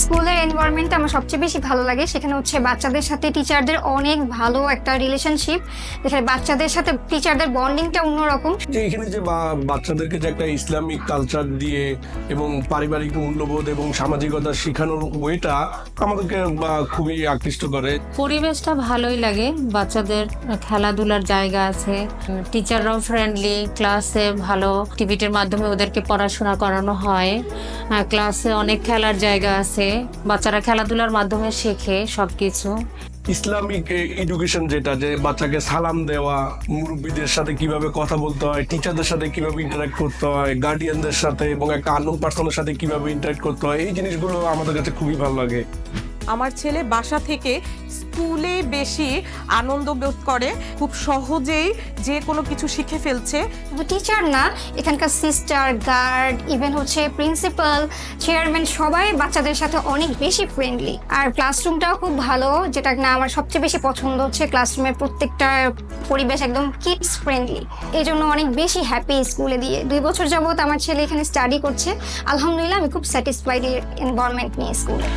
স্কুলের এনভায়রনমেন্টটা আমার সবচেয়ে বেশি ভালো লাগে। সেখানে হচ্ছে বাচ্চাদের সাথে টিচারদের অনেক ভালো একটা রিলেশনশিপ, যেখানে বাচ্চাদের সাথে টিচারদের বন্ডিংটা অন্যরকম। যে এখানে যে বাচ্চাদেরকে যে একটা ইসলামিক কালচার দিয়ে এবং পারিবারিক মূল্যবোধ এবং সামাজিকতা শেখানোর ওয়েটা আমাদেরকে খুবই আকৃষ্ট করে। পরিবেশটা ভালোই লাগে, বাচ্চাদের খেলাধুলার জায়গা আছে, টিচাররাও ফ্রেন্ডলি, ক্লাসে ভালো অ্যাক্টিভিটির মাধ্যমে ওদেরকে পড়াশোনা করানো হয়, ক্লাসে অনেক খেলার জায়গা আছে, বাচ্চারা খেলাধুলার মাধ্যমে শেখে সবকিছু। ইসলামিক এডুকেশন যেটা, যে বাচ্চাকে সালাম দেওয়া, মুরব্বীদের সাথে কিভাবে কথা বলতে হয়, টিচারদের সাথে কিভাবে ইন্টারাক্ট করতে হয়, গার্ডিয়ানদের সাথে এবং একটা আননোন পার্সনের সাথে কিভাবে ইন্টারাক্ট করতে হয়, এই জিনিসগুলো আমাদের কাছে খুবই ভালো লাগে। আমার ছেলে বাসা থেকে স্কুলে বেশি আনন্দ বোধ করে, খুব সহজেই যে কোনো কিছু শিখে ফেলছে। টিচার না, এখানকার সিস্টার, গার্ড, ইভেন হচ্ছে প্রিন্সিপাল, চেয়ারম্যান, সবাই বাচ্চাদের সাথে অনেক বেশি ফ্রেন্ডলি। আর ক্লাসরুমটাও খুব ভালো, যেটা না আমার সবচেয়ে বেশি পছন্দ হচ্ছে ক্লাসরুমের প্রত্যেকটা পরিবেশ একদম কিডস ফ্রেন্ডলি। এই জন্য অনেক বেশি হ্যাপি স্কুলে দিয়ে। 2 বছর যাবত আমার ছেলে এখানে স্টাডি করছে, আলহামদুলিল্লাহ আমি খুব স্যাটিসফাইড এনভায়রনমেন্ট নিয়ে স্কুলে।